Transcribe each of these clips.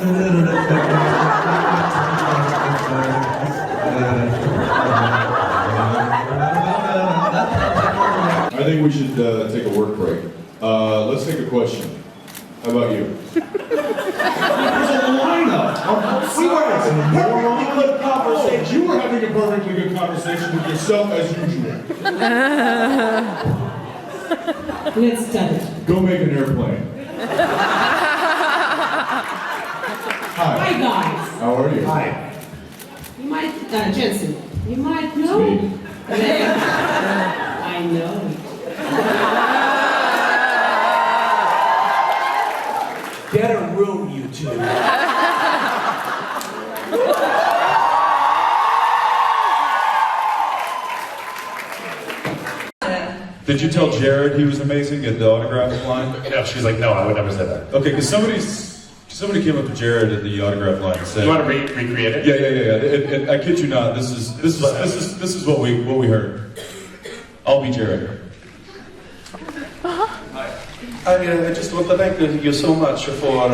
I think we should take a work break. Let's take a question. How about you? There's a lineup. We were having a perfectly good conversation. You were having a perfectly good conversation with yourself as usual. Let's start it. Go make an airplane. Hi. Hi guys. How are you? Hi. You might, Jensen, you might know. It's me. I know. Get a room, you two. Did you tell Jared he was amazing at the autograph line? No, she's like, no, I would never say that. Okay, because somebody came up to Jared at the autograph line and said, You want to recreate it? Yeah. I kid you not. This is what we heard. I'll be Jared. I just want to thank you so much for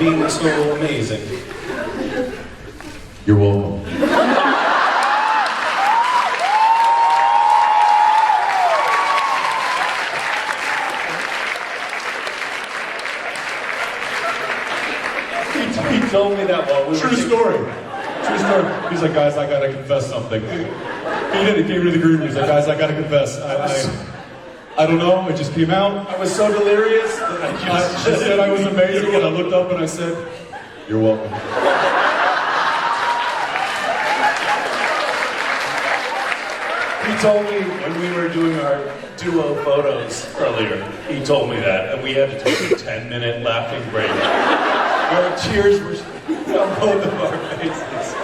being so amazing. You're welcome. He told me that while we were... True story. He's like, guys, I gotta confess something. He did. He came to the green room. He's like, guys, I gotta confess. I don't know. It just came out. I was so delirious that I I said I was amazing, and I looked up and I said, "You're welcome." He told me when we were doing our duo photos earlier, he told me that, and we had to take a 10-minute laughing break. Our tears were on both of our faces.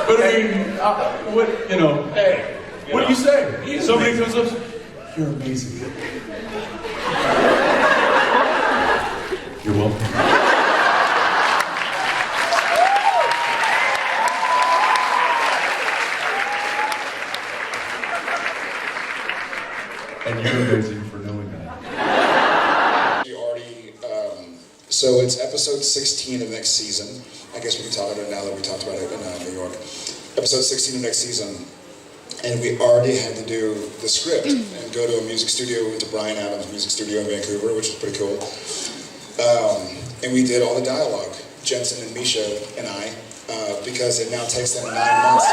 But I mean, Hey, what do you say? He's Somebody amazing. comes up, "You're amazing." You're welcome. And you're amazing for knowing that. So it's episode 16 of next season. I guess we can talk about it now that we talked about it in New York. Episode 16 of next season. And we already had to do the script and go to a music studio. We went to Bryan Adams' music studio in Vancouver, which was pretty cool. And we did all the dialogue, Jensen and Misha and I, because it now takes them 9 months.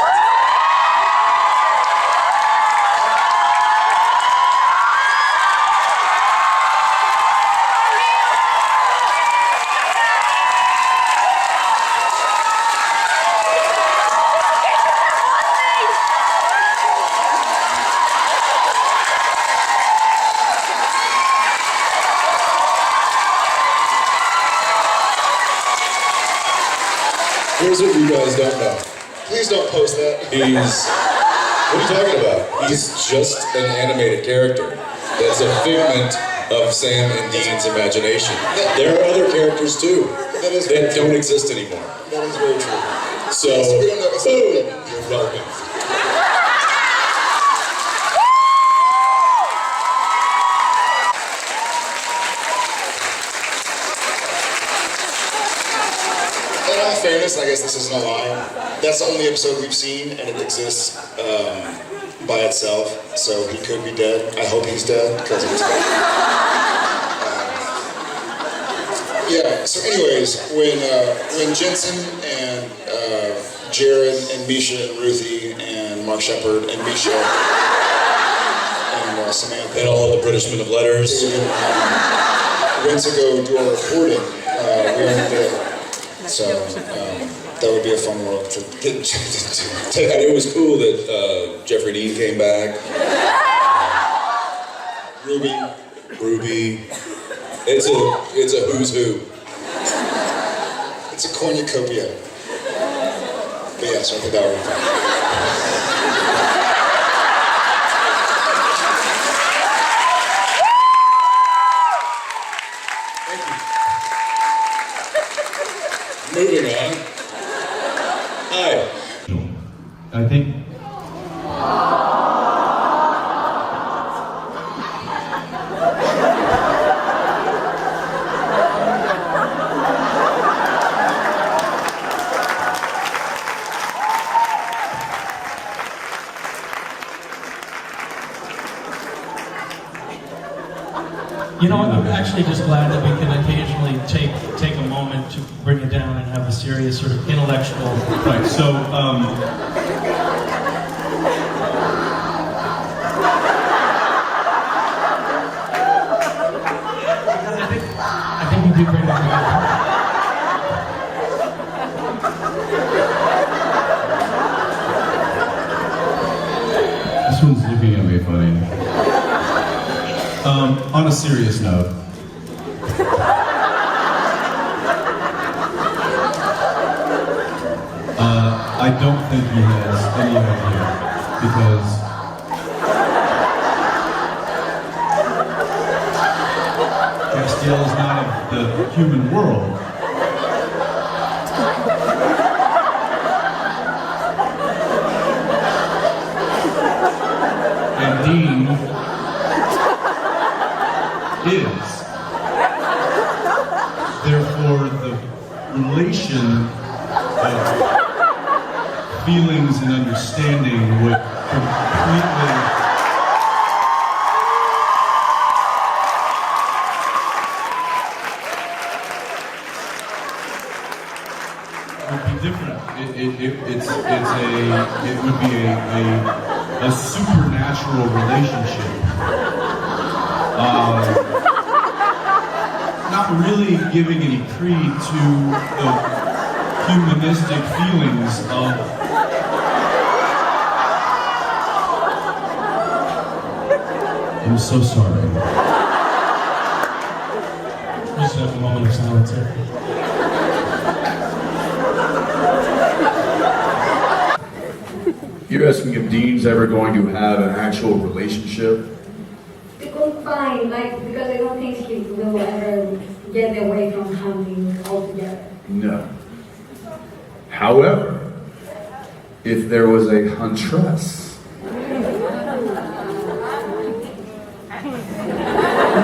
Here's what you guys don't know. Please don't post that. What are you talking about? He's just an animated character. That's a figment of Sam and Dean's imagination. There are other characters too that don't exist anymore. That is very true. So, We don't know. boom, you're welcome. In all fairness, I guess this isn't a lie. That's the only episode we've seen, and it exists by itself. So he could be dead. I hope he's dead because it's bad. Yeah. So, anyways, when Jensen and Jared and Misha and Ruthie and Mark Shepard and Misha and Samantha And all of the British men of letters. went to go do our recording, we already did. So that would be a fun world to get into. And it was cool that Jeffrey Dean came back. Ruby. It's a who's who. It's a cornucopia. But yeah, so I think that would be fun. Moving on. Hi. I think. actually just glad that we can occasionally take a moment to bring it down and have a serious sort of intellectual fight. So, I think you do bring that together. This one's looking at me funny. On a serious note, I don't think he has any idea because Castiel is not of the human world. And Dean is. Therefore, the relation of feelings and understanding would completely would be different. It would be a supernatural relationship. Not really giving any creed to the humanistic feelings of I'm so sorry. We should have a moment of silence here. You're asking if Dean's ever going to have an actual relationship? We could find, because I don't think he will ever get away from hunting altogether. No. However, if there was a huntress,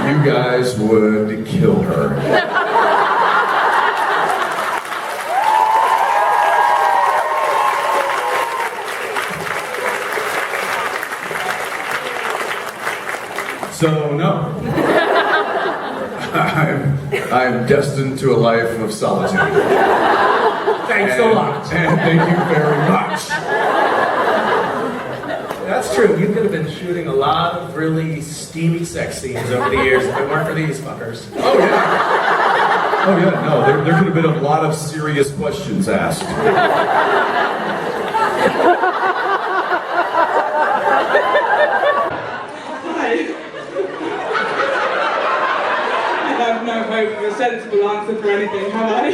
you guys would kill her. So no, I'm destined to a life of solitude. Thanks a lot. And thank you very much. That's true. You could have been shooting a lot of really steamy sex scenes over the years if it weren't for these fuckers. Oh yeah. Oh yeah. No, there could have been a lot of serious questions asked. I have no hope of a sensible answer for anything, have I?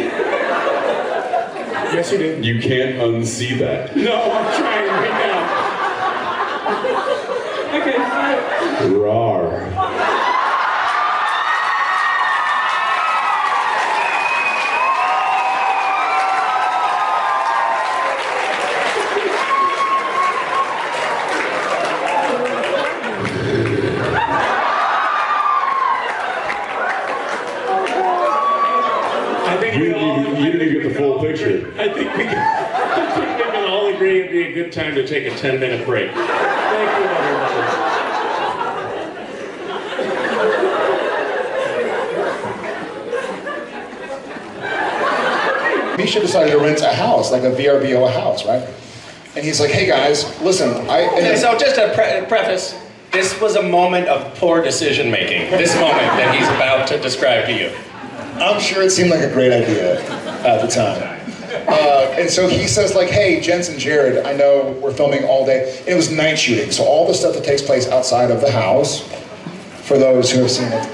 Yes, you did. You can't unsee that. No, I'm trying right now. Okay, so... Rawr. You didn't even get the full picture. I think we can all agree it'd be a good time to take a 10-minute break. Thank you, everybody. Misha decided to rent a house, like a VRBO house, right? And he's like, hey guys, listen, Okay, so just a preface, this was a moment of poor decision making. This moment that he's about to describe to you. I'm sure it seemed like a great idea at the time. And so he says like, hey, Jensen, Jared, I know we're filming all day. And it was night shooting, so all the stuff that takes place outside of the house, for those who have seen it,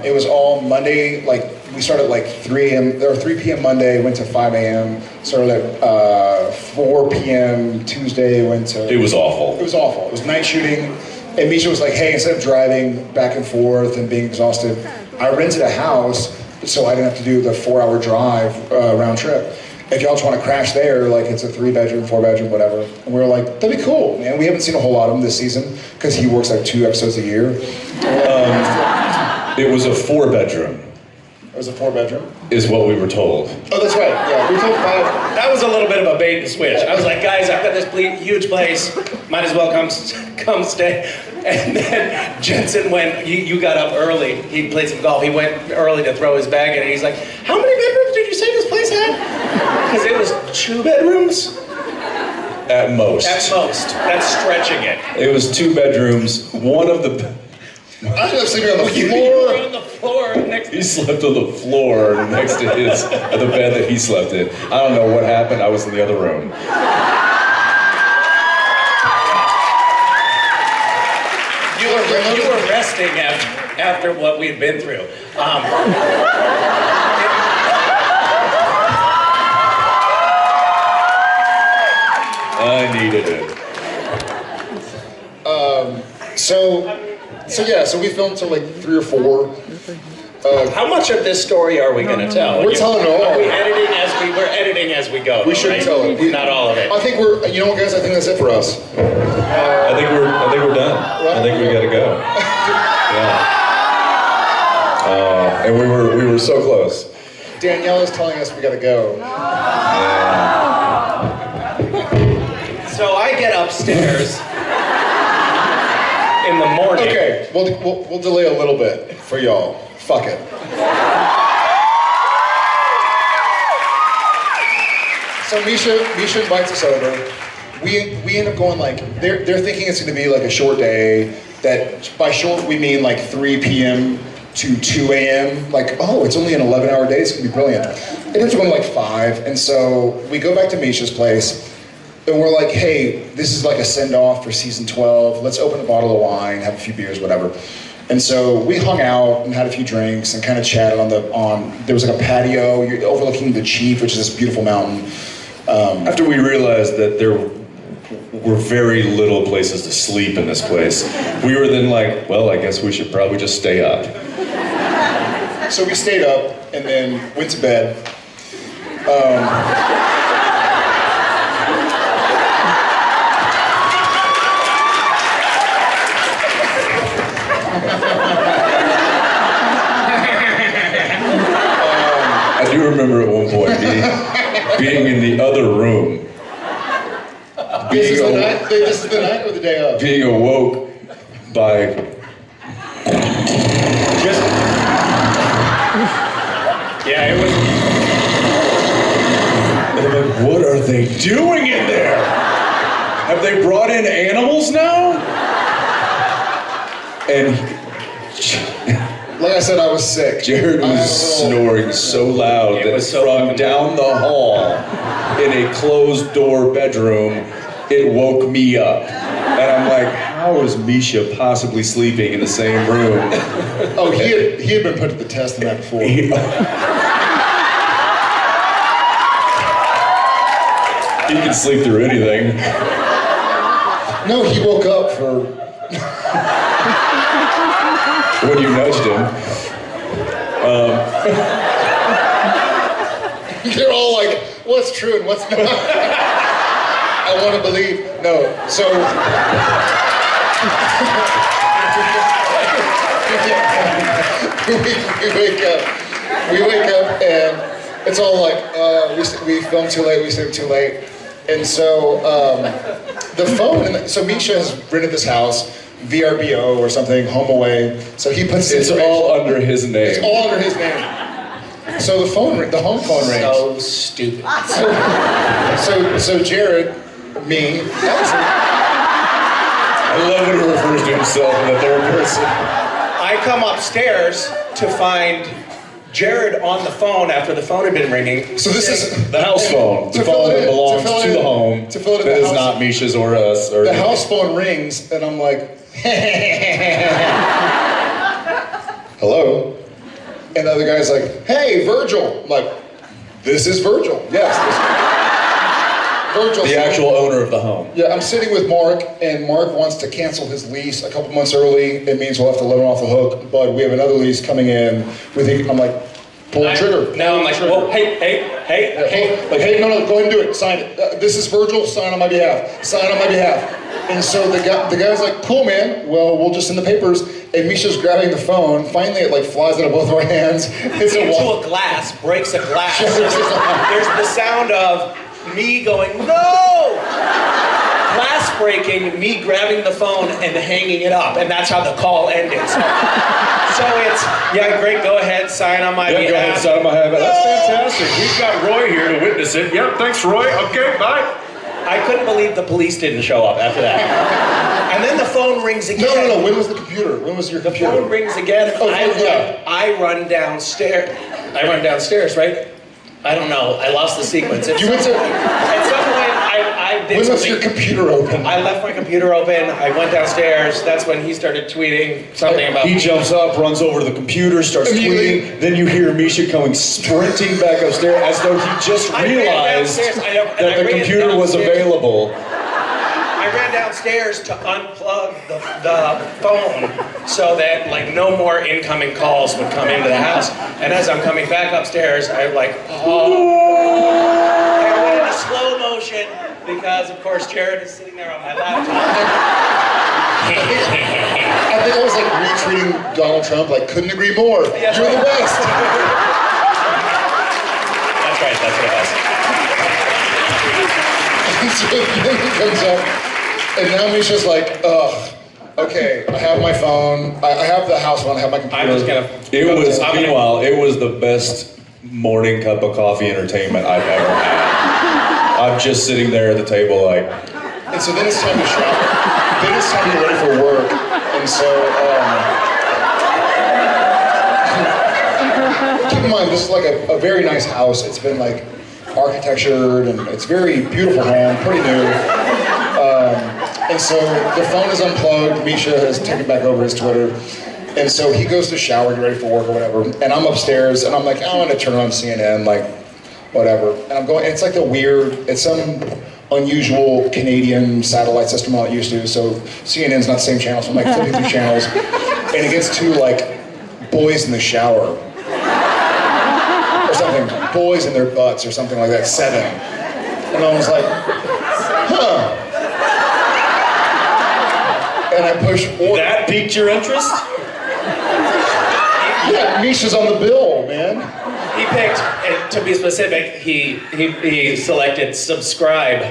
it was all Monday, like we started at like 3 a.m., or 3 p.m. Monday, went to 5 a.m., started at 4 p.m. Tuesday, went to... It was awful. It was awful. It was night shooting. And Misha was like, hey, instead of driving back and forth and being exhausted, I rented a house so I didn't have to do the 4-hour drive round trip. If y'all just want to crash there, like it's a 3-bedroom, 4-bedroom, whatever. And we were like, that'd be cool, man. We haven't seen a whole lot of him this season because he works like 2 episodes a year. It was a 4-bedroom. It was a 4-bedroom. Is what we were told. Oh, that's right. Yeah, we told 5. That was a little bit of a bait and switch. I was like, guys, I've got this huge place. Might as well come stay. And then Jensen went, you got up early. He played some golf. He went early to throw his bag in, and he's like, how many bedrooms did you say this place had? Because it was 2 bedrooms? At most. At most. That's stretching it. It was 2 bedrooms. One of the... I ended up sleeping on the You floor. were on the floor next He slept on the floor next to the bed that he slept in. I don't know what happened. I was in the other room. You were resting after what we'd been through. I needed it. So we filmed till like 3 or 4. How much of this story are we going to tell? We're telling it all. We're editing as we go. We should right? tell it. Not all of it. I think you know what, guys? I think that's it for us. I think we're done. I think we gotta go. Yeah. And we were so close. Danielle is telling us we gotta go. So I get upstairs in the morning. Okay, we'll delay a little bit for y'all. Fuck it. So Misha invites us over. We end up going like, they're thinking it's gonna be like a short day, that by short we mean like 3 p.m. to 2 a.m. Like, oh, it's only an 11-hour day, it's gonna be brilliant. It ends up going like 5, and so we go back to Misha's place, and we're like, hey, this is like a send-off for season 12, let's open a bottle of wine, have a few beers, whatever. And so we hung out and had a few drinks and kind of chatted there was like a patio overlooking the Chief, which is this beautiful mountain. After we realized that there were very little places to sleep in this place, we were then like, well, I guess we should probably just stay up. So we stayed up and then went to bed. I do remember at one point being in the other room. This is the night or the day of? Being awoke by just... Yeah, it was... I'm like, what are they doing in there? Have they brought in animals now? And like I said, I was sick. Jared was snoring so loud that from down the hall in a closed door bedroom, it woke me up. And I'm like, how is Misha possibly sleeping in the same room? Oh, he had been put to the test the night before. He can sleep through anything. No, he woke up for... when you nudged him. They're all like, what's true and what's not? I want to believe. No, so... we wake up and it's all like, we filmed too late, we stayed too late. And so the phone, so Misha has rented this house, VRBO or something, home away. So he puts it's all under his name. It's all under his name. So the home phone rings. So stupid. So Jared, me, I love when he refers to himself in the third person. I come upstairs to find Jared on the phone after the phone had been ringing. So this is the house phone. The phone that belongs to the home. That is not Misha's or us. The house phone rings, and I'm like, hello? And the other guy's like, hey, Virgil. I'm like, this is Virgil. Yes, this is Virgil. The actual owner of the home. Yeah, I'm sitting with Mark, and Mark wants to cancel his lease a couple months early. It means we'll have to let him off the hook, but we have another lease coming in. I'm like, pull the trigger. Now I'm like, whoa, hey. Like, hey, no, go ahead and do it. Sign it. This is Virgil. Sign on my behalf. Sign on my behalf. And so the guy's like, cool, man. Well, we'll just send the papers. And Misha's grabbing the phone. Finally, it like flies out of both of our hands. Hits into a glass, breaks a glass. There's the sound of me going, no! Glass breaking, me grabbing the phone and hanging it up. And that's how the call ended. So it's, yeah, great, go ahead, sign on my behalf. Go ahead, sign on my behalf. That's fantastic. We've got Roy here to witness it. Yep, thanks, Roy. Okay, bye. I couldn't believe the police didn't show up after that. And then the phone rings again. No. When was the computer? When was your computer? The phone rings again. Oh, I run downstairs. Right? I don't know. I lost the sequence. At some point, I did when was something. your computer open? I left my computer open. I went downstairs. That's when he started tweeting something about. He jumps up, runs over to the computer, starts tweeting. Then you hear Misha coming sprinting back upstairs as though he just realized that the computer was available. I ran downstairs to unplug the phone so that like no more incoming calls would come into the house. And as I'm coming back upstairs, I'm like, I went into slow motion because of course Jared is sitting there on my laptop. I think I was like retweeting Donald Trump, like couldn't agree more. Yes, You're the best. That's right, that's what it was. So then he comes up, and now Misha's like, ugh, okay, I have my phone, I have the house phone, I have my computer. I'm just gonna. Meanwhile, it was the best morning cup of coffee entertainment I've ever had. I'm just sitting there at the table like. And so then it's time to shower. Then it's time to get ready for work. And so, keep in mind, this is like a very nice house. It's been like architectured and it's very beautiful home, pretty new. And so the phone is unplugged. Misha has taken back over his Twitter. And so he goes to shower, get ready for work or whatever. And I'm upstairs and I'm like, I want to turn on CNN, like whatever. And I'm going, it's like it's some unusual Canadian satellite system I'm not used to. So CNN's not the same channel, so I'm like flipping through channels. And it gets to like boys in the shower. Or something, boys in their butts or something like that, 7. And I was like, huh. And I push order. That piqued your interest? Yeah, Misha's on the bill, man. He picked, to be specific, he selected subscribe,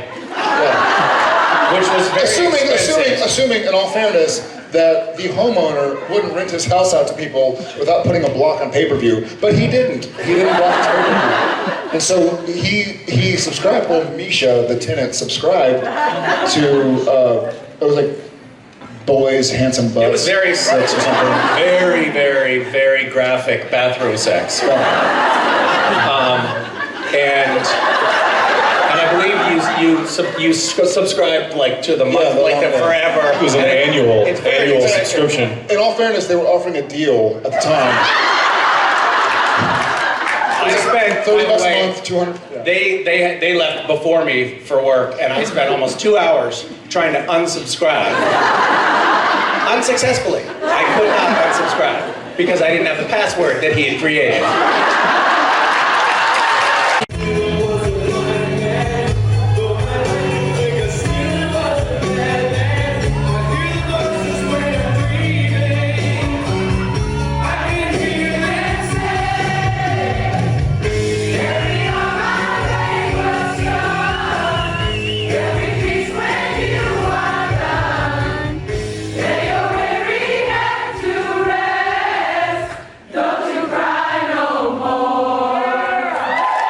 which was very expensive. Assuming, in all fairness, that the homeowner wouldn't rent his house out to people without putting a block on pay-per-view, but he didn't. He didn't block his pay-per-view. And so he subscribed, well, Misha, the tenant, subscribed to, it was like, boys, handsome butts. It was very sex or something. Very, very, very graphic bathroom sex. And I believe you subscribed like to the month, like the forever. It was an annual subscription. In all fairness, they were offering a deal at the time. I spent $30 a month, 200. Yeah. They left before me for work, and I spent almost 2 hours trying to unsubscribe. Unsuccessfully. I could not unsubscribe because I didn't have the password that he had created.